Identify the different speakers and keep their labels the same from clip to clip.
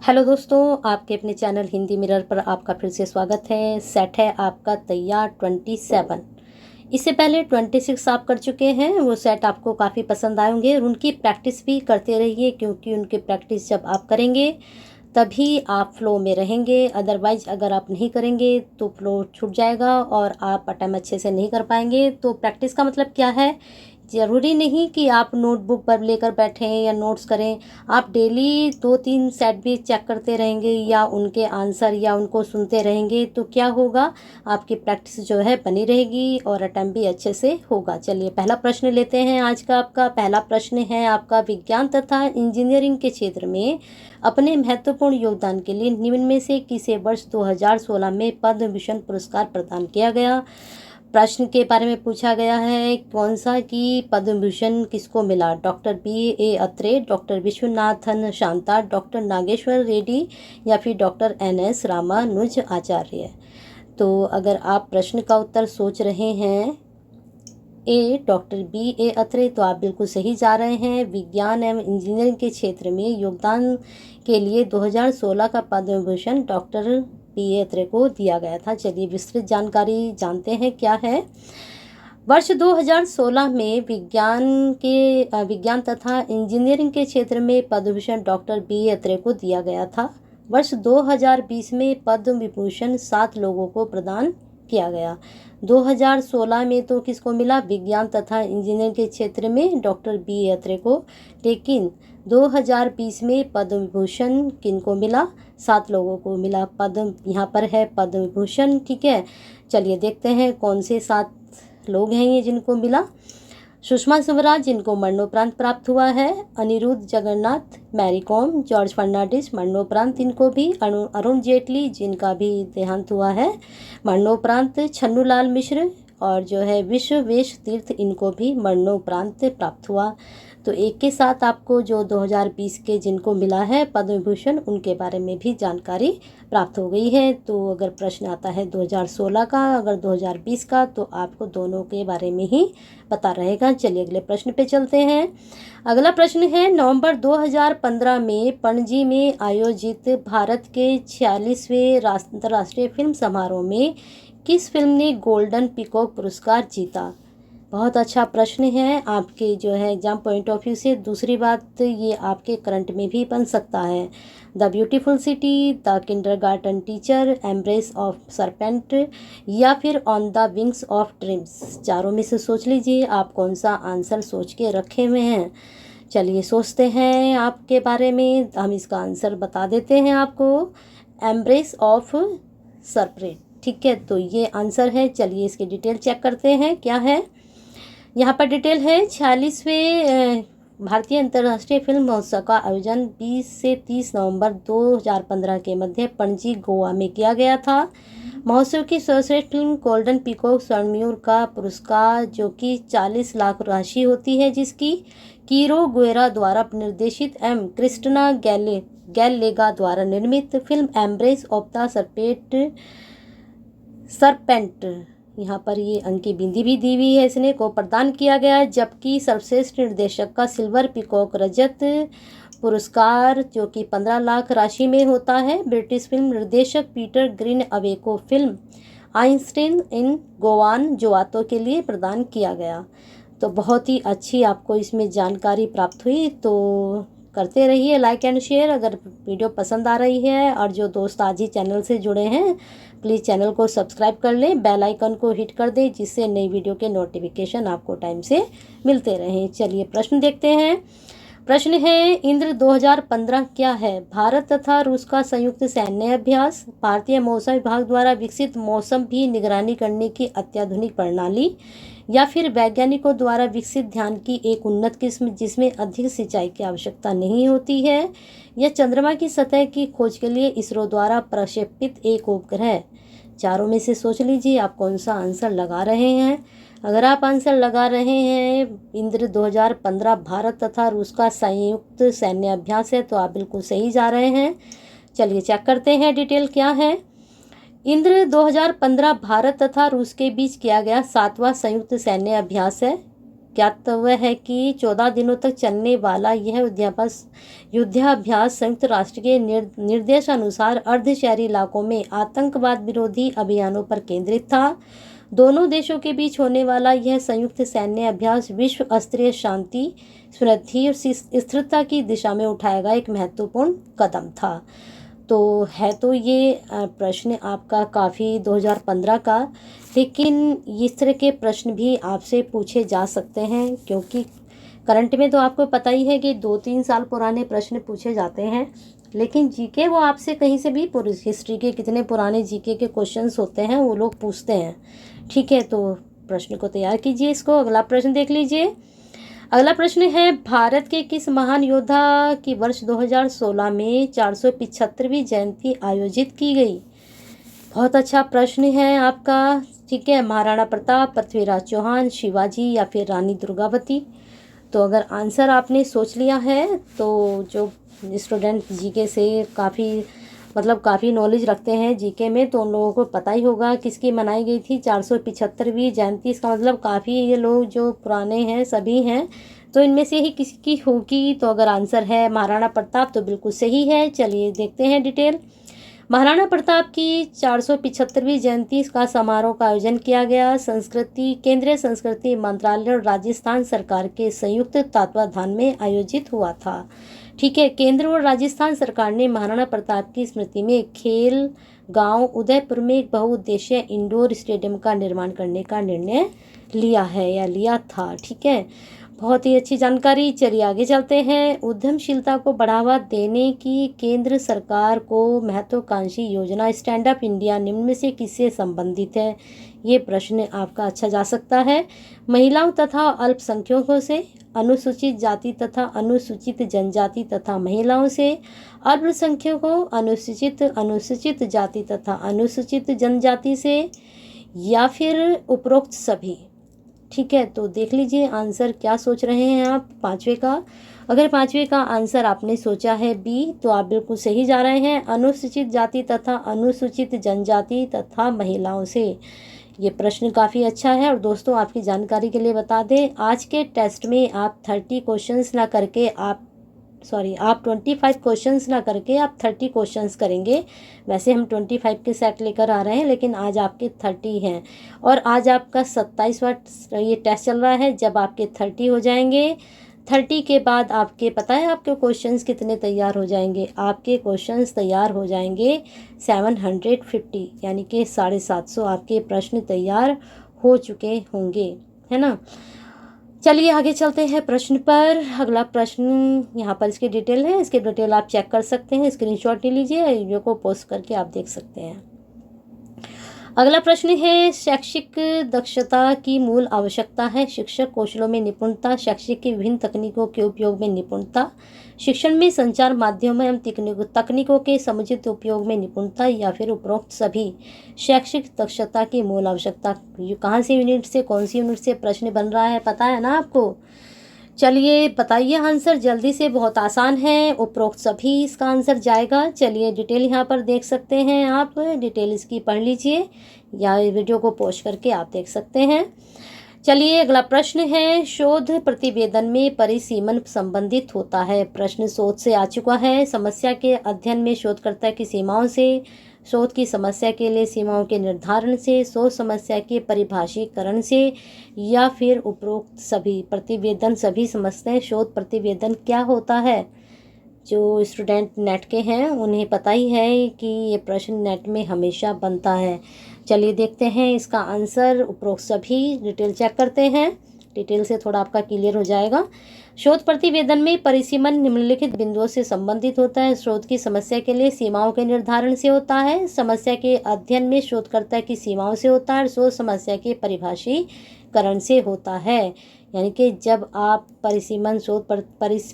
Speaker 1: Hello दोस्तों, आपके अपने चैनल हिंदी मिरर पर आपका फिर से स्वागत है। सेट है आपका तैयार 27। इससे पहले 26 आप कर चुके हैं। वो सेट आपको काफ़ी पसंद आएंगे और उनकी प्रैक्टिस भी करते रहिए, क्योंकि उनकी प्रैक्टिस जब आप करेंगे तभी आप फ्लो में रहेंगे। अदरवाइज अगर आप नहीं करेंगे तो फ्लो छूट जाएगा और आप अटेम्प्ट अच्छे से नहीं कर पाएंगे। तो प्रैक्टिस का मतलब क्या है? ज़रूरी नहीं कि आप नोटबुक पर लेकर बैठें या नोट्स करें। आप डेली 2-3 सेट भी चेक करते रहेंगे या उनके आंसर या उनको सुनते रहेंगे तो क्या होगा, आपकी प्रैक्टिस जो है बनी रहेगी और अटेम्प्ट भी अच्छे से होगा। चलिए पहला प्रश्न लेते हैं। आज का आपका पहला प्रश्न है आपका, विज्ञान तथा इंजीनियरिंग के क्षेत्र में अपने महत्वपूर्ण योगदान के लिए निम्न में से किसे वर्ष 2016 में पद्म भूषण पुरस्कार प्रदान किया गया। प्रश्न के बारे में पूछा गया है कौन सा कि पद्म भूषण किसको मिला। डॉक्टर बी अत्रे, डॉक्टर विश्वनाथन शांता, डॉक्टर नागेश्वर रेड्डी या फिर डॉक्टर NS रामानुज आचार्य। तो अगर आप प्रश्न का उत्तर सोच रहे हैं डॉक्टर बी अत्रे, तो आप बिल्कुल सही जा रहे हैं। विज्ञान एवं इंजीनियरिंग के क्षेत्र में योगदान के लिए 2016 का पद्म भूषण डॉक्टर बी अत्रे को दिया गया था। चलिए विस्तृत जानकारी जानते हैं क्या है। वर्ष 2016 में विज्ञान तथा इंजीनियरिंग के क्षेत्र में पद्म भूषण डॉक्टर बी अत्रे को दिया गया था। वर्ष 2020 में पद्म विभूषण 7 लोगों को प्रदान किया गया। 2016 में तो किसको मिला? विज्ञान तथा इंजीनियरिंग के क्षेत्र में डॉक्टर बी अत्रे को। लेकिन 2020 में पद्म विभूषण किनको मिला? 7 लोगों को मिला। पद्म यहाँ पर है पद्म विभूषण, ठीक है। चलिए देखते हैं कौन से 7 लोग हैं ये जिनको मिला। सुषमा स्वराज जिनको मरणोपरांत प्राप्त हुआ है, अनिरुद्ध जगन्नाथ, मैरी कॉम, जॉर्ज फर्नांडिस मरणोपरांत इनको भी, अरुण जेटली जिनका भी देहांत हुआ है मरणोपरांत, छन्नूलाल मिश्र और जो है विश्वेश तीर्थ इनको भी मरणोपरांत प्राप्त हुआ। तो एक के साथ आपको जो 2020 के जिनको मिला है पद्म विभूषण उनके बारे में भी जानकारी प्राप्त हो गई है। तो अगर प्रश्न आता है 2016 का, अगर 2020 का, तो आपको दोनों के बारे में ही पता रहेगा। चलिए अगले प्रश्न पे चलते हैं। अगला प्रश्न है, नवंबर 2015 में पणजी में आयोजित भारत के 46वें अंतर्राष्ट्रीय फिल्म समारोह में किस फिल्म ने गोल्डन पीकॉक पुरस्कार जीता? बहुत अच्छा प्रश्न है आपके जो है एग्जाम पॉइंट ऑफ व्यू से। दूसरी बात, ये आपके करंट में भी बन सकता है। The beautiful city, the kindergarten teacher, embrace of serpent या फिर on the wings of dreams. चारों में से सोच लीजिए आप कौन सा आंसर सोच के रखे हुए हैं। चलिए सोचते हैं आपके बारे में, हम इसका आंसर बता देते हैं आपको। एम्ब्रेस ऑफ सरपेंट, ठीक है, तो ये आंसर है। चलिए इसकी डिटेल चेक करते हैं क्या है। यहाँ पर डिटेल है, 46वें भारतीय अंतर्राष्ट्रीय फिल्म महोत्सव का आयोजन 20 से 30 नवंबर 2015 के मध्य पणजी गोवा में किया गया था। महोत्सव की सर्वश्रेष्ठ फिल्म गोल्डन पीकॉक स्वर्ण मयूर का पुरस्कार जो कि 40 लाख राशि होती है, जिसकी कीरो गुएरा द्वारा निर्देशित एम क्रिस्टिना गैलेगा द्वारा निर्मित film embrace of the serpent, यहाँ पर ये अंक की बिंदी भी दी हुई है इसने, को प्रदान किया गया। जबकि सर्वश्रेष्ठ निर्देशक का सिल्वर पीकॉक रजत पुरस्कार जो कि 15 लाख राशि में होता है, ब्रिटिश फिल्म निर्देशक पीटर ग्रीन अवे को फिल्म आइंस्टीन इन गोवान जोआतो के लिए प्रदान किया गया। तो बहुत ही अच्छी आपको इसमें जानकारी प्राप्त हुई। तो करते रहिए लाइक एंड शेयर अगर वीडियो पसंद आ रही है। और जो दोस्त आज ही चैनल से जुड़े हैं प्लीज़ चैनल को सब्सक्राइब कर लें, बेल आइकन को हिट कर दें, जिससे नई वीडियो के नोटिफिकेशन आपको टाइम से मिलते रहें। चलिए प्रश्न देखते हैं। प्रश्न है, इंद्र 2015 क्या है? भारत तथा रूस का संयुक्त सैन्य अभ्यास, भारतीय मौसम विभाग द्वारा विकसित मौसम भी निगरानी करने की अत्याधुनिक प्रणाली या फिर वैज्ञानिकों द्वारा विकसित ध्यान की एक उन्नत किस्म जिसमें अधिक सिंचाई की आवश्यकता नहीं होती है, या चंद्रमा की सतह की खोज के लिए इसरो द्वारा प्रक्षेपित एक उपग्रह। चारों में से सोच लीजिए आप कौन सा आंसर लगा रहे हैं। अगर आप आंसर लगा रहे हैं इंद्र 2015 भारत तथा रूस का संयुक्त सैन्य अभ्यास है, तो आप बिल्कुल सही जा रहे हैं। चलिए चेक करते हैं डिटेल क्या है। इंद्र 2015 भारत तथा रूस के बीच किया गया 7वां संयुक्त सैन्य अभ्यास है। ज्ञातव्य है कि 14 दिनों तक चलने वाला यह युद्धाभ्यास संयुक्त राष्ट्र के निर्देशानुसार अर्धशहरी इलाकों में आतंकवाद विरोधी अभियानों पर केंद्रित था। दोनों देशों के बीच होने वाला यह संयुक्त सैन्य अभ्यास विश्व स्तरीय शांति, समृद्धि और स्थिरता की दिशा में उठाया गया एक महत्वपूर्ण कदम था। तो ये प्रश्न आपका काफ़ी 2015 का, लेकिन इस तरह के प्रश्न भी आपसे पूछे जा सकते हैं, क्योंकि करंट में तो आपको पता ही है कि 2-3 साल पुराने प्रश्न पूछे जाते हैं, लेकिन जीके वो आपसे कहीं से भी हिस्ट्री के कितने पुराने जीके के क्वेश्चंस होते हैं वो लोग पूछते हैं। ठीक है, तो प्रश्न को तैयार कीजिए। इसको अगला प्रश्न देख लीजिए। अगला प्रश्न है, भारत के किस महान योद्धा की वर्ष 2016 में 475वीं जयंती आयोजित की गई? बहुत अच्छा प्रश्न है आपका। ठीक है, महाराणा प्रताप, पृथ्वीराज चौहान, शिवाजी या फिर रानी दुर्गावती। तो अगर आंसर आपने सोच लिया है तो जो स्टूडेंट जीके से काफ़ी नॉलेज रखते हैं जीके में, तो उन लोगों को पता ही होगा किसकी मनाई गई थी 475वीं जयंती। इसका मतलब काफ़ी ये लोग जो पुराने हैं सभी हैं, तो इनमें से ही किसी की होगी। तो अगर आंसर है महाराणा प्रताप तो बिल्कुल सही है। चलिए देखते हैं डिटेल। महाराणा प्रताप की 475वीं जयंती का समारोह का आयोजन किया गया केंद्रीय संस्कृति मंत्रालय और राजस्थान सरकार के संयुक्त तत्वाधान में आयोजित हुआ था। ठीक है, केंद्र और राजस्थान सरकार ने महाराणा प्रताप की स्मृति में खेल गांव उदयपुर में एक बहुउद्देशीय इंडोर स्टेडियम का निर्माण करने का निर्णय लिया था। ठीक है, बहुत ही अच्छी जानकारी। चलिए आगे चलते हैं। उद्यमशीलता को बढ़ावा देने की केंद्र सरकार को महत्वाकांक्षी योजना स्टैंड अप इंडिया निम्न में से किससे संबंधित है? ये प्रश्न आपका अच्छा जा सकता है। महिलाओं तथा अल्पसंख्यकों से, अनुसूचित जाति तथा अनुसूचित जनजाति तथा महिलाओं से, अल्पसंख्यकों, अनुसूचित जाति तथा अनुसूचित जनजाति से, या फिर उपरोक्त सभी। ठीक है, तो देख लीजिए आंसर क्या सोच रहे हैं आप पांचवे का। अगर पांचवे का आंसर आपने सोचा है बी, तो आप बिल्कुल सही जा रहे हैं। अनुसूचित जाति तथा अनुसूचित जनजाति तथा महिलाओं से। ये प्रश्न काफ़ी अच्छा है। और दोस्तों आपकी जानकारी के लिए बता दें, आज के टेस्ट में आप 30 क्वेश्चंस ना करके आप 25 क्वेश्चंस ना करके आप 30 क्वेश्चंस करेंगे। वैसे हम 25 के सेट लेकर आ रहे हैं, लेकिन आज आपके 30 हैं। और आज आपका 27वां ये टेस्ट चल रहा है। जब आपके 30 हो जाएंगे, 30 के बाद आपके पता है आपके क्वेश्चंस कितने तैयार हो जाएंगे? आपके क्वेश्चंस तैयार हो जाएंगे 750, यानी कि 750 आपके प्रश्न तैयार हो चुके होंगे, है ना। चलिए आगे चलते हैं प्रश्न पर। अगला प्रश्न यहाँ पर इसकी डिटेल है, इसकी डिटेल आप चेक कर सकते हैं, स्क्रीनशॉट ले लीजिए, वीडियो को पोस्ट करके आप देख सकते हैं। अगला प्रश्न है, शैक्षिक दक्षता की मूल आवश्यकता है। शिक्षक कौशलों में निपुणता, शैक्षिक की विभिन्न तकनीकों के उपयोग में निपुणता, शिक्षण में संचार माध्यमों एवं तकनीकों के समुचित उपयोग में निपुणता, या फिर उपरोक्त सभी। शैक्षिक दक्षता की मूल आवश्यकता कहाँ से यूनिट से, कौन सी यूनिट से प्रश्न बन रहा है पता है ना आपको? चलिए बताइए आंसर जल्दी से, बहुत आसान है। उपरोक्त सभी इसका आंसर जाएगा। चलिए डिटेल यहाँ पर देख सकते हैं आप, डिटेल इसकी पढ़ लीजिए या वीडियो को पॉज करके आप देख सकते हैं। चलिए अगला प्रश्न है, शोध प्रतिवेदन में परिसीमन संबंधित होता है। प्रश्न शोध से आ चुका है। समस्या के अध्ययन में शोधकर्ता की सीमाओं से, शोध की समस्या के लिए सीमाओं के निर्धारण से, शोध समस्या के परिभाषीकरण से, या फिर उपरोक्त सभी। प्रतिवेदन सभी समझते हैं शोध प्रतिवेदन क्या होता है। जो स्टूडेंट नेट के हैं उन्हें पता ही है कि ये प्रश्न नेट में हमेशा बनता है। चलिए देखते हैं इसका आंसर। उपरोक्त सभी डिटेल चेक करते हैं, डिटेल से थोड़ा आपका क्लियर हो जाएगा। शोध प्रतिवेदन में परिसीमन निम्नलिखित बिंदुओं से संबंधित होता है। शोध की समस्या के लिए सीमाओं के निर्धारण से होता है, समस्या के अध्ययन में शोधकर्ता की सीमाओं से होता है, शोध समस्या के परिभाषीकरण से होता है। यानी कि जब आप परिसीमन शोध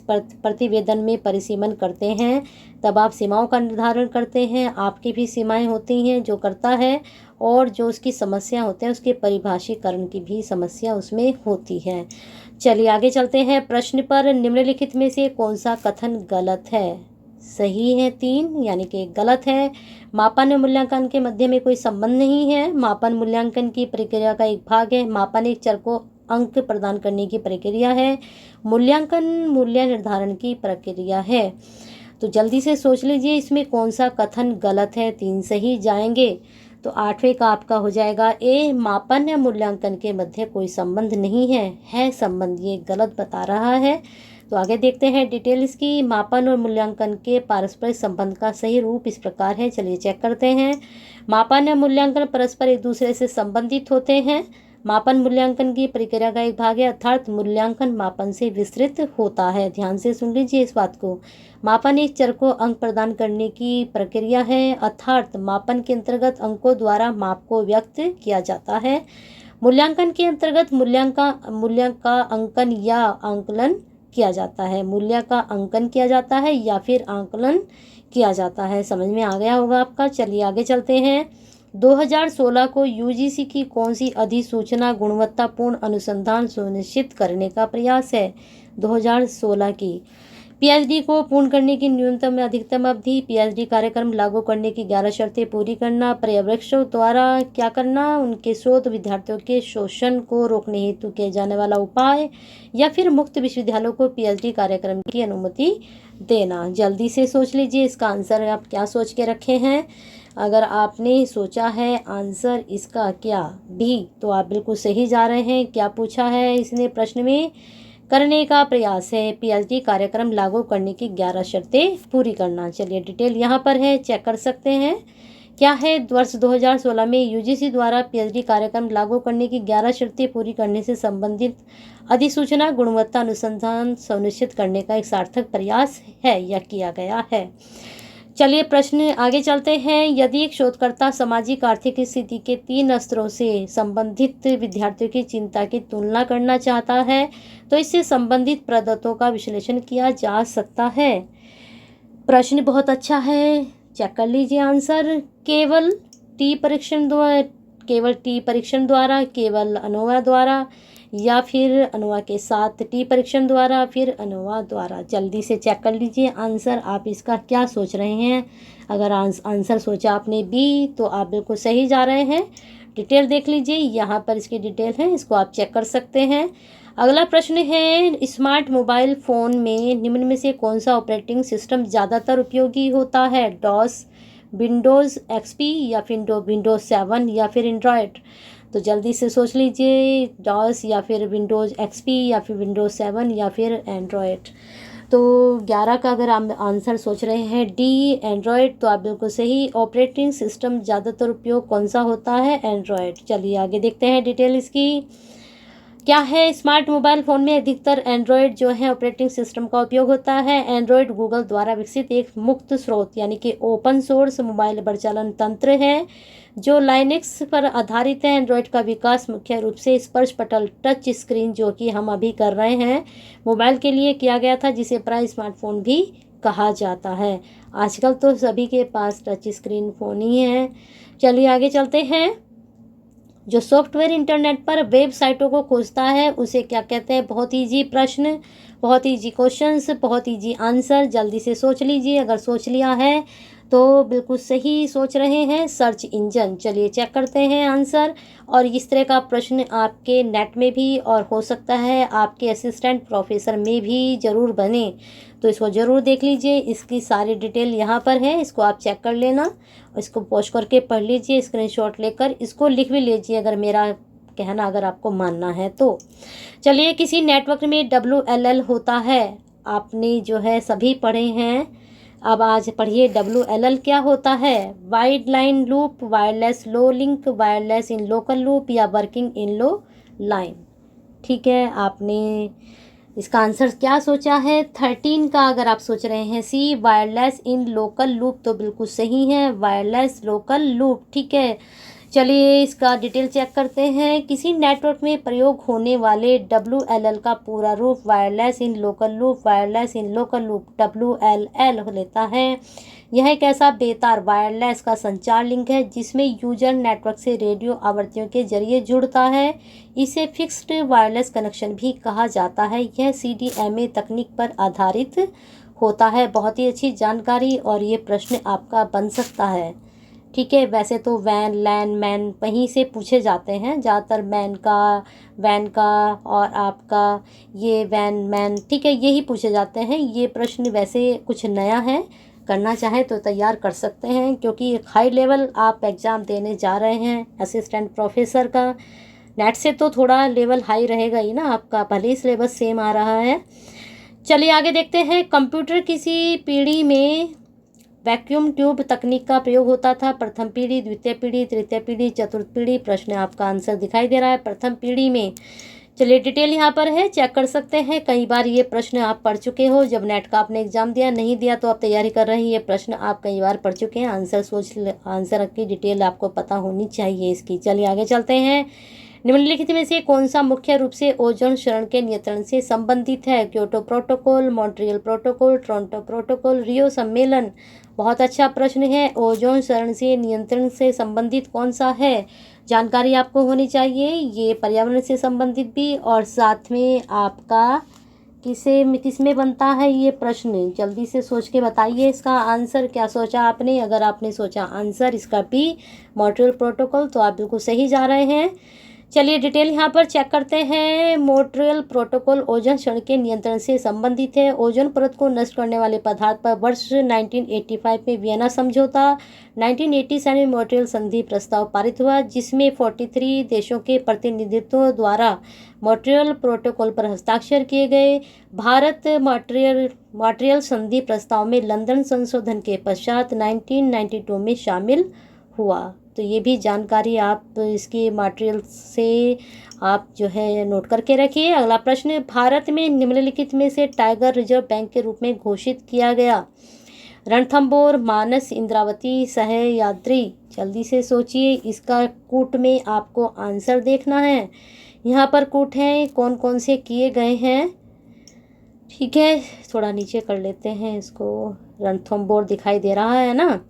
Speaker 1: प्रतिवेदन में परिसीमन करते हैं तब आप सीमाओं का निर्धारण करते हैं। आपकी भी सीमाएं होती हैं जो करता है, और जो उसकी समस्या होते हैं उसके परिभाषीकरण की भी समस्या उसमें होती है। चलिए आगे चलते हैं प्रश्न पर। निम्नलिखित में से कौन सा कथन गलत है? सही है 3, यानी कि गलत है। मापन और मूल्यांकन के मध्य में कोई संबंध नहीं है। मापन मूल्यांकन की प्रक्रिया का एक भाग है। मापन एक चर को अंक प्रदान करने की प्रक्रिया है। मूल्यांकन मूल्य निर्धारण की प्रक्रिया है। तो जल्दी से सोच लीजिए इसमें कौन सा कथन गलत है। 3 सही जाएंगे। तो 8वें का आपका हो जाएगा ए, मापन या मूल्यांकन के मध्य कोई संबंध नहीं है संबंध, ये गलत बता रहा है। तो आगे देखते हैं डिटेल इसकी। मापन और मूल्यांकन के पारस्परिक संबंध का सही रूप इस प्रकार है। चलिए चेक करते हैं। मापन या मूल्यांकन परस्पर एक दूसरे से संबंधित होते हैं। मापन मूल्यांकन की प्रक्रिया का एक भाग है, अर्थात मूल्यांकन मापन से विस्तृत होता है। ध्यान से सुन लीजिए इस बात को। मापन एक चर को अंक प्रदान करने की प्रक्रिया है, अर्थात मापन के अंतर्गत अंकों द्वारा माप को व्यक्त किया जाता है। मूल्यांकन के अंतर्गत मूल्य का अंकन या आंकलन किया जाता है। मूल्य का अंकन किया जाता है या फिर आंकलन किया जाता है। समझ में आ गया होगा आपका। चलिए आगे चलते हैं। 2016 को यूजीसी की कौन सी अधिसूचना गुणवत्तापूर्ण अनुसंधान सुनिश्चित करने का प्रयास है? 2016 की पीएचडी को पूर्ण करने की न्यूनतम या अधिकतम अवधि, पीएचडी कार्यक्रम लागू करने की 11 शर्तें पूरी करना, पर्यवेक्षकों द्वारा क्या करना, उनके शोध विद्यार्थियों के शोषण को रोकने हेतु किए जाने वाला उपाय, या फिर मुक्त विश्वविद्यालयों को पीएचडी कार्यक्रम की अनुमति देना। जल्दी से सोच लीजिए इसका आंसर आप क्या सोच के रखे हैं। अगर आपने सोचा है आंसर इसका क्या भी, तो आप बिल्कुल सही जा रहे हैं। क्या पूछा है इसने प्रश्न में? करने का प्रयास है, पीएचडी कार्यक्रम लागू करने की 11 शर्तें पूरी करना। चलिए डिटेल यहाँ पर है, चेक कर सकते हैं। क्या है? वर्ष 2016 में यूजीसी द्वारा पीएचडी कार्यक्रम लागू करने की 11 शर्तें पूरी करने से संबंधित अधिसूचना गुणवत्ता अनुसंधान सुनिश्चित करने का एक सार्थक प्रयास है या किया गया है। चलिए प्रश्न आगे चलते हैं। यदि एक शोधकर्ता सामाजिक आर्थिक स्थिति के 3 स्तरों से संबंधित विद्यार्थियों की चिंता की तुलना करना चाहता है तो इससे संबंधित प्रदत्तों का विश्लेषण किया जा सकता है। प्रश्न बहुत अच्छा है, चेक कर लीजिए आंसर। केवल टी परीक्षण द्वारा, केवल अनोवा द्वारा, या फिर अनोवा के साथ टी परीक्षण द्वारा, फिर अनोवा द्वारा। जल्दी से चेक कर लीजिए आंसर आप इसका क्या सोच रहे हैं। अगर आंसर सोचा आपने बी तो आप बिल्कुल सही जा रहे हैं। डिटेल देख लीजिए, यहाँ पर इसकी डिटेल है, इसको आप चेक कर सकते हैं। अगला प्रश्न है, स्मार्ट मोबाइल फ़ोन में निम्न में से कौन सा ऑपरेटिंग सिस्टम ज़्यादातर उपयोगी होता है? डॉस, विंडोज़ एक्सपी, या फिर विंडोज़ 7, या फिर एंड्रॉयड। तो जल्दी से सोच लीजिए, डॉस या फिर विंडोज़ एक्सपी या फिर विंडोज़ 7 या फिर एंड्रॉयड। तो 11 का अगर आप आंसर सोच रहे हैं डी एंड्रॉयड, तो आप बिल्कुल सही। ऑपरेटिंग सिस्टम ज़्यादातर उपयोग कौन सा होता है? एंड्रॉयड। चलिए आगे देखते हैं डिटेल इसकी। क्या है? स्मार्ट मोबाइल फ़ोन में अधिकतर एंड्रॉयड जो है ऑपरेटिंग सिस्टम का उपयोग होता है। एंड्रॉयड गूगल द्वारा विकसित एक मुक्त स्रोत यानी कि ओपन सोर्स मोबाइल परिचालन तंत्र है जो लाइनेक्स पर आधारित है। एंड्रॉयड का विकास मुख्य रूप से स्पर्श पटल टच स्क्रीन, जो कि हम अभी कर रहे हैं, मोबाइल के लिए किया गया था, जिसे प्राय स्मार्टफोन भी कहा जाता है। आजकल तो सभी के पास टच स्क्रीन फ़ोन ही है। चलिए आगे चलते हैं। जो सॉफ्टवेयर इंटरनेट पर वेबसाइटों को खोजता है उसे क्या कहते हैं? बहुत ईजी प्रश्न, बहुत ईजी क्वेश्चंस, बहुत ईजी आंसर। जल्दी से सोच लीजिए, अगर सोच लिया है तो बिल्कुल सही सोच रहे हैं। Search engine. चलिए चेक करते हैं आंसर। और इस तरह का प्रश्न आपके नेट में भी और हो सकता है आपके असिस्टेंट प्रोफेसर में भी ज़रूर बने, तो इसको ज़रूर देख लीजिए। इसकी सारी डिटेल यहाँ पर है, इसको आप चेक कर लेना, इसको पॉज करके पढ़ लीजिए, स्क्रीनशॉट लेकर इसको लिख भी लीजिए अगर मेरा कहना अगर आपको मानना है तो। चलिए, किसी नेटवर्क में WLL होता है, आपने जो है सभी पढ़े हैं। अब आज पढ़िए WLL क्या होता है? Wide line loop, wireless low link, wireless in local loop, या वर्किंग इन लो लाइन। ठीक है, आपने इसका आंसर क्या सोचा है? 13 का अगर आप सोच रहे हैं सी, वायरलेस इन लोकल लूप, तो बिल्कुल सही है, वायरलेस लोकल लूप। ठीक है, चलिए इसका डिटेल चेक करते हैं। किसी नेटवर्क में प्रयोग होने वाले WLL का पूरा रूप wireless in local loop, wireless in local loop WLL लेता है। यह एक ऐसा बेतार वायरलेस का संचार लिंक है जिसमें यूजर नेटवर्क से रेडियो आवृत्तियों के जरिए जुड़ता है। इसे फिक्स्ड वायरलेस कनेक्शन भी कहा जाता है। यह CDMA तकनीक पर आधारित होता है। बहुत ही अच्छी जानकारी और ये प्रश्न आपका बन सकता है। ठीक है। वैसे तो वैन, लैन, मैन वहीं से पूछे जाते हैं ज़्यादातर, मैन का, वैन का, और आपका ये वैन, मैन, ठीक है, यही पूछे जाते हैं। ये प्रश्न वैसे कुछ नया है, करना चाहें तो तैयार कर सकते हैं, क्योंकि एक हाई लेवल आप एग्ज़ाम देने जा रहे हैं असिस्टेंट प्रोफेसर का। नेट से तो थोड़ा लेवल हाई रहेगा ही ना आपका, भले ही सिलेबस सेम आ रहा है। चलिए आगे देखते हैं। कंप्यूटर किसी पीढ़ी में वैक्यूम ट्यूब तकनीक का प्रयोग होता था? प्रथम पीढ़ी, द्वितीय पीढ़ी, तृतीय पीढ़ी, चतुर्थ पीढ़ी। प्रश्न आपका आंसर दिखाई दे रहा है, प्रथम पीढ़ी में। चलिए डिटेल यहाँ पर है, चेक कर सकते हैं। कई बार ये प्रश्न आप पढ़ चुके हो, जब नेट का आपने एग्जाम दिया, नहीं दिया तो आप तैयारी कर रहे हैं, ये प्रश्न आप कई बार पढ़ चुके हैं। आंसर की डिटेल आपको पता होनी चाहिए इसकी। चलिए आगे चलते हैं। निम्नलिखित में से कौन सा मुख्य रूप से ओजोन क्षरण के नियंत्रण से संबंधित है? Kyoto protocol, Montreal protocol, Toronto protocol, Rio सम्मेलन। बहुत अच्छा प्रश्न है। ओजोन क्षरण से नियंत्रण से संबंधित कौन सा है? जानकारी आपको होनी चाहिए। ये पर्यावरण से संबंधित भी, और साथ में आपका किस में बनता है ये प्रश्न? जल्दी से सोच के बताइए इसका आंसर। क्या सोचा आपने? अगर आपने सोचा आंसर इसका बी, मॉन्ट्रियल प्रोटोकॉल, तो आप बिल्कुल सही जा रहे हैं। चलिए डिटेल यहाँ पर चेक करते हैं। मॉन्ट्रियल प्रोटोकॉल ओजोन क्षरण के नियंत्रण से संबंधित है। ओजोन परत को नष्ट करने वाले पदार्थ पर वर्ष 1985 में वियना समझौता, 1987 में मॉन्ट्रियल संधि प्रस्ताव पारित हुआ, जिसमें 43 देशों के प्रतिनिधित्व द्वारा मॉन्ट्रियल प्रोटोकॉल पर हस्ताक्षर किए गए। भारत मॉन्ट्रियल संधि प्रस्ताव में लंदन संशोधन के पश्चात 1992 में शामिल हुआ। तो ये भी जानकारी आप इसकी मटेरियल से आप जो है नोट करके रखिए। अगला प्रश्न, भारत में निम्नलिखित में से टाइगर रिजर्व बैंक के रूप में घोषित किया गया? रणथंभौर, मानस, इंद्रावती, सह्याद्री। जल्दी से सोचिए, इसका कूट में आपको आंसर देखना है। यहाँ पर कूट हैं, कौन कौन से किए गए हैं, ठीक है। थोड़ा नीचे कर लेते हैं इसको, रणथंभौर दिखाई दे रहा है ना।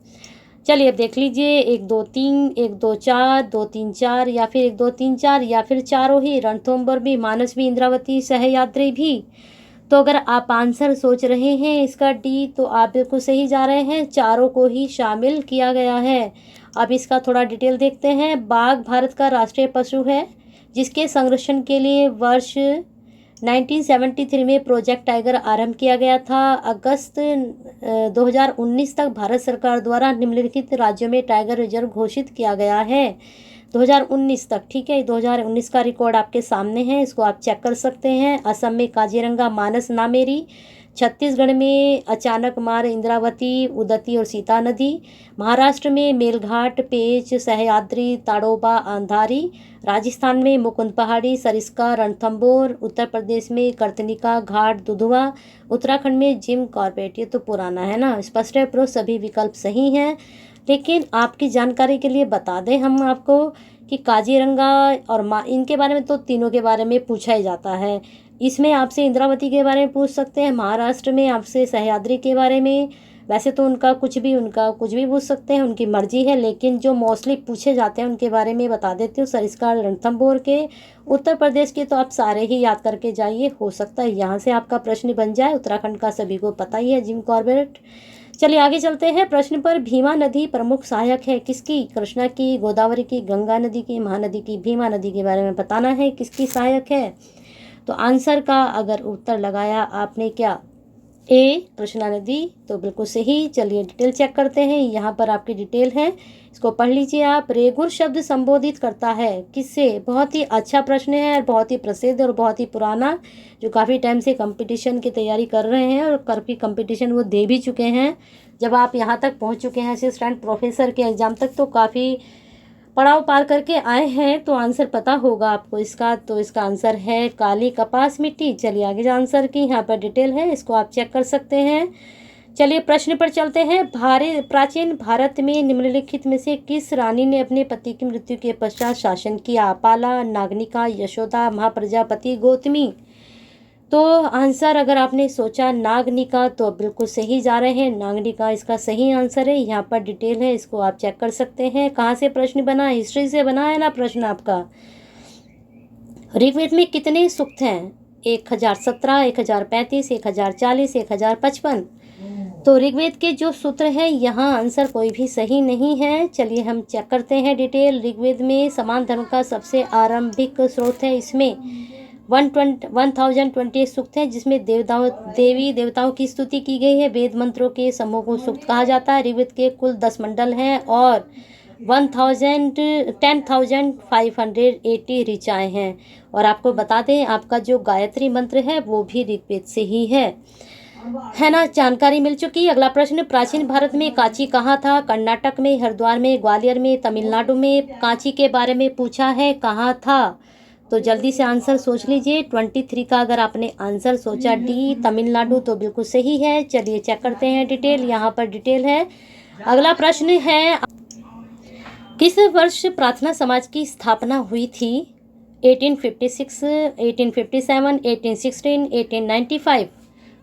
Speaker 1: चलिए अब देख लीजिए, 1 2 3, 1 2 4, 2 3 4, या फिर 1 2 3 4, या फिर चारों ही, रणथंभौर भी, मानस भी, इंद्रावती, सह्याद्री भी। तो अगर आप आंसर सोच रहे हैं इसका डी, तो आप बिल्कुल सही जा रहे हैं, चारों को ही शामिल किया गया है। अब इसका थोड़ा डिटेल देखते हैं। बाघ भारत का राष्ट्रीय पशु है, जिसके संरक्षण के लिए वर्ष 1973 में प्रोजेक्ट टाइगर आरंभ किया गया था। अगस्त 2019 तक भारत सरकार द्वारा निम्नलिखित राज्यों में टाइगर रिजर्व घोषित किया गया है। 2019 तक, ठीक है, 2019 का रिकॉर्ड आपके सामने है, इसको आप चेक कर सकते हैं। असम में काजीरंगा, मानस, नामेरी। छत्तीसगढ़ में अचानक मार, इंद्रावती, उदती और सीता नदी। महाराष्ट्र में मेलघाट, पेंच, सह्याद्री, ताड़ोबा, अंधारी। राजस्थान में मुकुंद पहाड़ी, सरिस्का, रणथंभौर। उत्तर प्रदेश में कर्तनिका, घाट, दुधवा। उत्तराखंड में जिम कॉर्बेट। ये तो पुराना है ना, स्पष्ट है प्रो, सभी विकल्प सही हैं। लेकिन आपकी जानकारी के लिए बता दें हम आपको कि काजीरंगा और इनके बारे में तो तीनों के बारे में पूछा ही जाता है। इसमें आपसे इंद्रावती के बारे में पूछ सकते हैं, महाराष्ट्र में आपसे सह्याद्री के बारे में। वैसे तो उनका कुछ भी पूछ सकते हैं, उनकी मर्जी है, लेकिन जो मोस्टली पूछे जाते हैं उनके बारे में बता देती हूँ। सरिस्का, रणथंभौर के। उत्तर प्रदेश के तो आप सारे ही याद करके जाइए, हो सकता है यहाँ से आपका प्रश्न बन जाए। उत्तराखंड का सभी को पता ही है, जिम कॉर्बेट। चलिए आगे चलते हैं प्रश्न पर। भीमा नदी प्रमुख सहायक है किसकी? कृष्णा की, गोदावरी की, गंगा नदी की, महानदी की। भीमा नदी के बारे में बताना है किसकी सहायक है। तो आंसर का अगर उत्तर लगाया आपने क्या, ए कृष्णा नदी, तो बिल्कुल सही। चलिए डिटेल चेक करते हैं, यहाँ पर आपकी डिटेल है, इसको पढ़ लीजिए आप। रेगुर शब्द संबोधित करता है किससे? बहुत ही अच्छा प्रश्न है, और बहुत ही प्रसिद्ध और बहुत ही पुराना, जो काफ़ी टाइम से कंपटीशन की तैयारी कर रहे हैं और काफ़ी कंपटीशन वो दे भी चुके हैं। जब आप यहाँ तक पहुँच चुके हैं असिस्टेंट प्रोफेसर के एग्ज़ाम तक, तो काफ़ी पड़ाव पार करके आए हैं, तो आंसर पता होगा आपको इसका। तो इसका आंसर है काली कपास मिट्टी। चलिए आगे आंसर की यहाँ पर डिटेल है, इसको आप चेक कर सकते हैं। चलिए प्रश्न पर चलते हैं। प्राचीन भारत में निम्नलिखित में से किस रानी ने अपने पति की मृत्यु के पश्चात शासन किया? पाला, नागनिका, यशोदा, महाप्रजापति, गौतमी। तो आंसर अगर आपने सोचा नागनिका, तो बिल्कुल सही जा रहे हैं, नागनिका इसका सही आंसर है। यहाँ पर डिटेल है, इसको आप चेक कर सकते हैं। कहाँ से प्रश्न बना? हिस्ट्री से बना है ना प्रश्न आपका। ऋग्वेद में कितने सूक्त हैं? 1017, 1035, 1040, 1055। तो ऋग्वेद के जो सूत्र हैं यहाँ आंसर कोई भी सही नहीं है। चलिए हम चेक करते हैं डिटेल। ऋग्वेद में समान धर्म का सबसे आरंभिक स्रोत है। इसमें 1028 सूक्त हैं, जिसमें देवी देवताओं की स्तुति की गई है। वेद मंत्रों के समूह को सूक्त कहा जाता है। ऋग्वेद के कुल 10 मंडल हैं और 10,580 ऋचाएँ हैं। और आपको बता दें, आपका जो गायत्री मंत्र है वो भी ऋग्वेद से ही है ना। जानकारी मिल चुकी। अगला प्रश्न, प्राचीन भारत में कांची कहाँ था? कर्नाटक में, हरिद्वार में, ग्वालियर में, तमिलनाडु में। कांची के बारे में पूछा है, कहाँ था? तो जल्दी से आंसर सोच लीजिए। 23 का अगर आपने आंसर सोचा डी तमिलनाडु तो बिल्कुल सही है। चलिए चेक करते हैं डिटेल। यहाँ पर डिटेल है। अगला प्रश्न है, किस वर्ष प्रार्थना समाज की स्थापना हुई थी? 1856, 1857, 1816, 1895।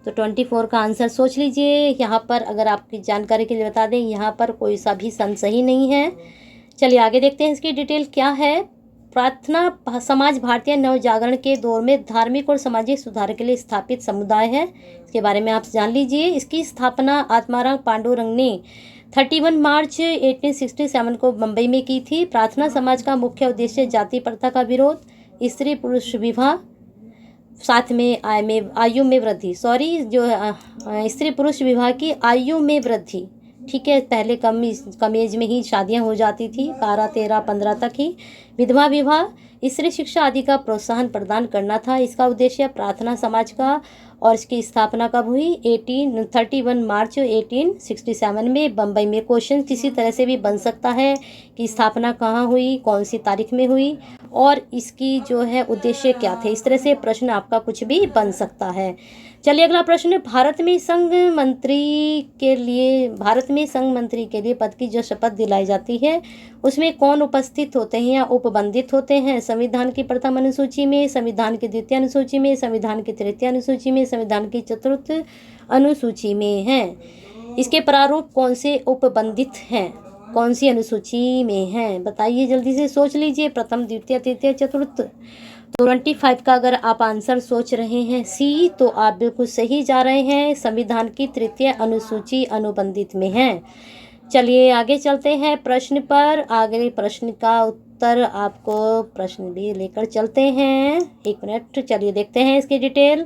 Speaker 1: तो 24 का आंसर सोच लीजिए। यहाँ पर अगर आपकी जानकारी के लिए बता दें, यहाँ पर कोई सा भी सन सही नहीं है। चलिए आगे देखते हैं इसकी डिटेल क्या है। प्रार्थना समाज भारतीय नवजागरण के दौर में धार्मिक और सामाजिक सुधार के लिए स्थापित समुदाय है। इसके बारे में आप जान लीजिए। इसकी स्थापना आत्माराम पांडुरंग ने 31 मार्च 1867 को मुंबई में की थी। प्रार्थना समाज का मुख्य उद्देश्य जाति प्रथा का विरोध, स्त्री पुरुष विवाह, साथ में आयु में वृद्धि, स्त्री पुरुष विवाह की आयु में वृद्धि। ठीक है, पहले कम एज में ही शादियां हो जाती थी, 12, 13, 15 तक ही। विधवा विवाह, स्त्री शिक्षा आदि का प्रोत्साहन प्रदान करना था इसका उद्देश्य प्रार्थना समाज का। और इसकी स्थापना कब हुई? 31 मार्च 1867 में बम्बई में। क्वेश्चन किसी तरह से भी बन सकता है कि स्थापना कहाँ हुई, कौन सी तारीख में हुई और इसकी जो है उद्देश्य क्या थे। इस तरह से प्रश्न आपका कुछ भी बन सकता है। चलिए अगला प्रश्न, भारत में संघ मंत्री के लिए पद की जो शपथ दिलाई जाती है उसमें कौन उपस्थित होते हैं या उपबंधित होते हैं? संविधान की प्रथम अनुसूची में, संविधान की द्वितीय अनुसूची में, संविधान की तृतीय अनुसूची में, संविधान की चतुर्थ अनुसूची में है। इसके प्रारूप कौन से उपबंधित हैं? कौन सी अनुसूची में है? बताइए, जल्दी से सोच लीजिए। प्रथम, द्वितीय, तृतीय, चतुर्थ। तो 25 का अगर आप आंसर सोच रहे हैं सी, तो आप बिल्कुल सही जा रहे हैं। संविधान की तृतीय अनुसूची अनुबंधित में है। चलिए आगे चलते हैं प्रश्न पर। आगे प्रश्न का उत्तर आपको प्रश्न भी लेकर चलते हैं। 1 मिनट, चलिए देखते हैं इसकी डिटेल।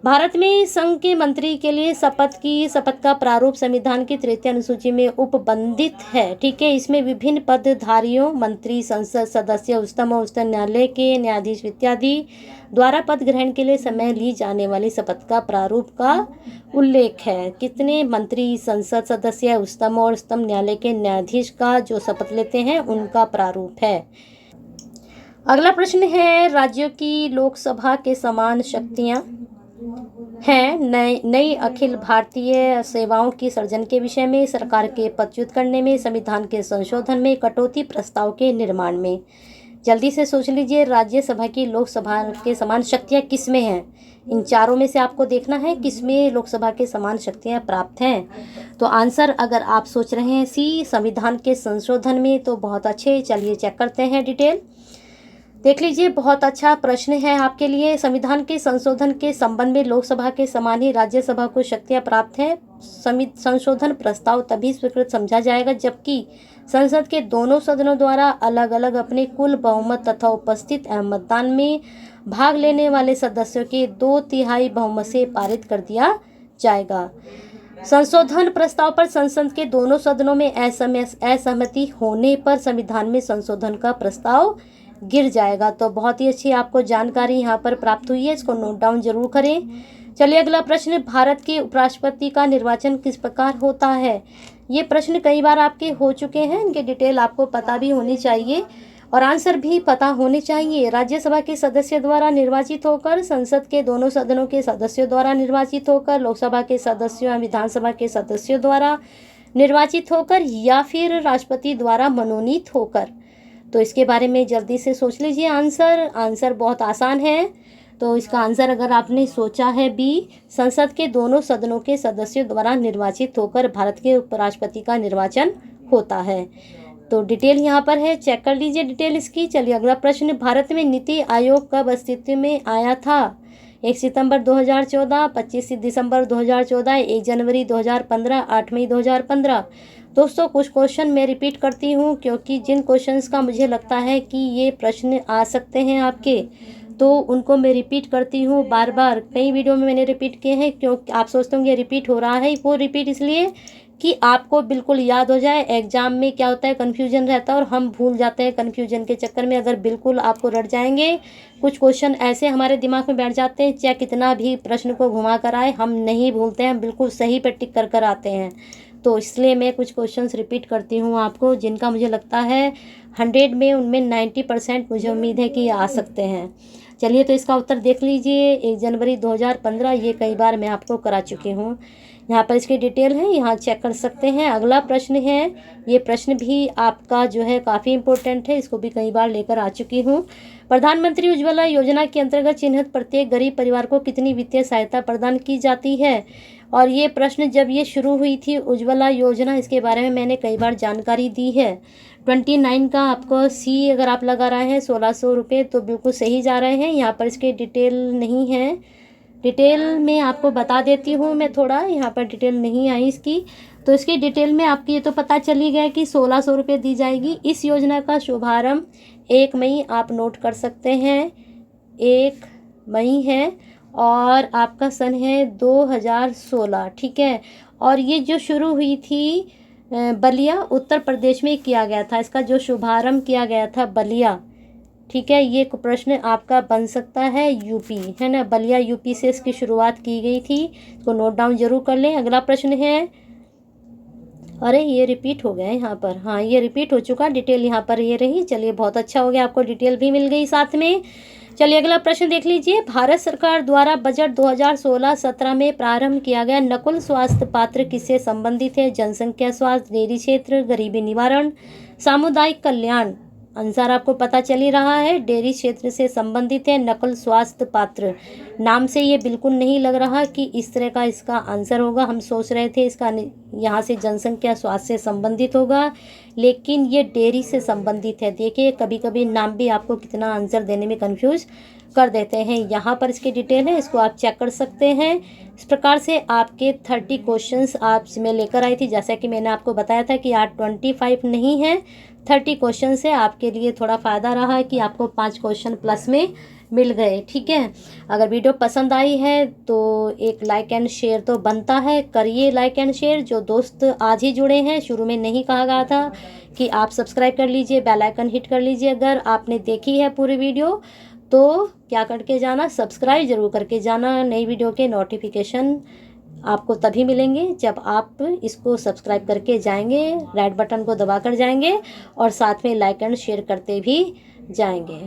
Speaker 1: भारत में संघ के मंत्री के लिए शपथ का प्रारूप संविधान की तृतीय अनुसूची में उपबंधित है। ठीक है, इसमें विभिन्न पदधारियों, मंत्री, संसद सदस्य, उच्चतम और उच्चतम न्यायालय के न्यायाधीश इत्यादि द्वारा पद ग्रहण के लिए समय ली जाने वाली शपथ का प्रारूप का उल्लेख है। कितने मंत्री, संसद सदस्य, उच्चतम और उच्चतम न्यायालय के न्यायाधीश का जो शपथ लेते हैं उनका प्रारूप है। अगला प्रश्न है, राज्यों की लोकसभा के समान शक्तियां हैं। नई अखिल भारतीय सेवाओं की सृजन के विषय में, सरकार के पदच्युत करने में, संविधान के संशोधन में, कटौती प्रस्ताव के निर्माण में। जल्दी से सोच लीजिए, राज्यसभा की लोकसभा के समान शक्तियां किस में हैं? इन चारों में से आपको देखना है किसमें लोकसभा के समान शक्तियां प्राप्त हैं। तो आंसर अगर आप सोच रहे हैं सी, संविधान के संशोधन में, तो बहुत अच्छे। चलिए चेक करते हैं डिटेल। देख लीजिए, बहुत अच्छा प्रश्न है आपके लिए। संविधान के संशोधन के संबंध में लोकसभा के समान ही राज्यसभा को शक्तियां प्राप्त हैं। संशोधन प्रस्ताव तभी स्वीकृत समझा जाएगा जबकि संसद के दोनों सदनों द्वारा अलग अलग अपने कुल बहुमत तथा उपस्थित एवं मतदान में भाग लेने वाले सदस्यों के 2/3 बहुमत से पारित कर दिया जाएगा। संशोधन प्रस्ताव पर संसद के दोनों सदनों में असहमति होने पर संविधान में संशोधन का प्रस्ताव गिर जाएगा। तो बहुत ही अच्छी आपको जानकारी यहाँ पर प्राप्त हुई है, इसको नोट डाउन जरूर करें। चलिए अगला प्रश्न, भारत के उपराष्ट्रपति का निर्वाचन किस प्रकार होता है? ये प्रश्न कई बार आपके हो चुके हैं, इनके डिटेल आपको पता भी होनी चाहिए और आंसर भी पता होने चाहिए। राज्यसभा के सदस्य द्वारा निर्वाचित होकर, संसद के दोनों सदनों के सदस्यों द्वारा निर्वाचित होकर, लोकसभा के सदस्यों या विधानसभा के सदस्यों द्वारा निर्वाचित होकर या फिर राष्ट्रपति द्वारा मनोनीत होकर। तो इसके बारे में जल्दी से सोच लीजिए आंसर बहुत आसान है। तो इसका आंसर अगर आपने सोचा है बी, संसद के दोनों सदनों के सदस्यों द्वारा निर्वाचित होकर भारत के उपराष्ट्रपति का निर्वाचन होता है। तो डिटेल यहाँ पर है, चेक कर लीजिए डिटेल इसकी। चलिए अगला प्रश्न, भारत में नीति आयोग कब अस्तित्व में आया था? 1 सितंबर 2014, 25 दिसंबर 2014, 1 जनवरी 2015, 8 मई 2015। दोस्तों कुछ क्वेश्चन मैं रिपीट करती हूँ क्योंकि जिन क्वेश्चंस का मुझे लगता है कि ये प्रश्न आ सकते हैं आपके, तो उनको मैं रिपीट करती हूँ बार बार। कई वीडियो में मैंने रिपीट किए हैं, क्योंकि आप सोचते होंगे रिपीट हो रहा है, वो रिपीट इसलिए कि आपको बिल्कुल याद हो जाए। एग्जाम में क्या होता है, कन्फ्यूजन रहता है और हम भूल जाते हैं कन्फ्यूजन के चक्कर में। अगर बिल्कुल आपको रट जाएंगे, कुछ क्वेश्चन ऐसे हमारे दिमाग में बैठ जाते हैं, चाहे कितना भी प्रश्न को घुमा कर आए हम नहीं भूलते हैं, बिल्कुल सही पे टिक कर आते हैं। तो इसलिए मैं कुछ क्वेश्चंस रिपीट करती हूँ आपको, जिनका मुझे लगता है 100 में उनमें 90% मुझे उम्मीद है कि ये आ सकते हैं। चलिए तो इसका उत्तर देख लीजिए। 1 जनवरी 2015 ये कई बार मैं आपको करा चुकी हूँ। यहाँ पर इसकी डिटेल है, यहाँ चेक कर सकते हैं। अगला प्रश्न है, ये प्रश्न भी आपका जो है काफ़ी इम्पोर्टेंट है, इसको भी कई बार लेकर आ चुकी हूँ। प्रधानमंत्री उज्ज्वला योजना के अंतर्गत चिन्हित प्रत्येक गरीब परिवार को कितनी वित्तीय सहायता प्रदान की जाती है? और ये प्रश्न जब ये शुरू हुई थी उज्ज्वला योजना, इसके बारे में मैंने कई बार जानकारी दी है। 29 का आपको सी अगर आप लगा रहे हैं 1600 रुपये, तो बिल्कुल सही जा रहे हैं। यहाँ पर इसके डिटेल नहीं है, डिटेल में आपको बता देती हूँ मैं थोड़ा, यहाँ पर डिटेल नहीं आई इसकी। तो इसकी डिटेल में आपकी ये तो पता चली गया कि 1600 रुपये दी जाएगी। इस योजना का शुभारंभ 1 मई आप नोट कर सकते हैं, 1 मई है और आपका सन है 2016, ठीक है। और ये जो शुरू हुई थी बलिया उत्तर प्रदेश में किया गया था, इसका जो शुभारंभ किया गया था बलिया, ठीक है। ये प्रश्न आपका बन सकता है, यूपी है ना, बलिया यूपी से इसकी शुरुआत की गई थी, इसको नोट डाउन जरूर कर लें। अगला प्रश्न है, अरे ये रिपीट हो गया है यहाँ पर, हाँ ये रिपीट हो चुका, डिटेल यहाँ पर ये रही। चलिए बहुत अच्छा हो गया, आपको डिटेल भी मिल गई साथ में। चलिए अगला प्रश्न देख लीजिए। भारत सरकार द्वारा बजट 2016-17 में प्रारंभ किया गया नकुल स्वास्थ्य पात्र किससे संबंधित है? जनसंख्या स्वास्थ्य, डेयरी क्षेत्र, गरीबी निवारण, सामुदायिक कल्याण। आंसर आपको पता चल ही रहा है, डेयरी क्षेत्र से संबंधित है नकुल स्वास्थ्य पात्र। नाम से ये बिल्कुल नहीं लग रहा कि इस तरह का इसका आंसर होगा, हम सोच रहे थे इसका यहाँ से जनसंख्या स्वास्थ्य से संबंधित होगा, लेकिन ये डेयरी से संबंधित है। देखिए कभी कभी नाम भी आपको कितना आंसर देने में कंफ्यूज कर देते हैं। यहाँ पर इसकी डिटेल है, इसको आप चेक कर सकते हैं। इस प्रकार से आपके 30 क्वेश्चंस आप मैं लेकर आई थी, जैसा कि मैंने आपको बताया था कि आज 25 नहीं है, 30 क्वेश्चन से आपके लिए थोड़ा फ़ायदा रहा है कि आपको 5 क्वेश्चन प्लस में मिल गए, ठीक है। अगर वीडियो पसंद आई है तो एक लाइक एंड शेयर तो बनता है, करिए लाइक एंड शेयर। जो दोस्त आज ही जुड़े हैं, शुरू में नहीं कहा गया था कि आप सब्सक्राइब कर लीजिए, बेल आइकन हिट कर लीजिए। अगर आपने देखी है पूरी वीडियो तो क्या करके जाना, सब्सक्राइब जरूर करके जाना। नई वीडियो के नोटिफिकेशन आपको तभी मिलेंगे जब आप इसको सब्सक्राइब करके जाएंगे, रेड बटन को दबा कर जाएंगे और साथ में लाइक एंड शेयर करते भी जाएंगे।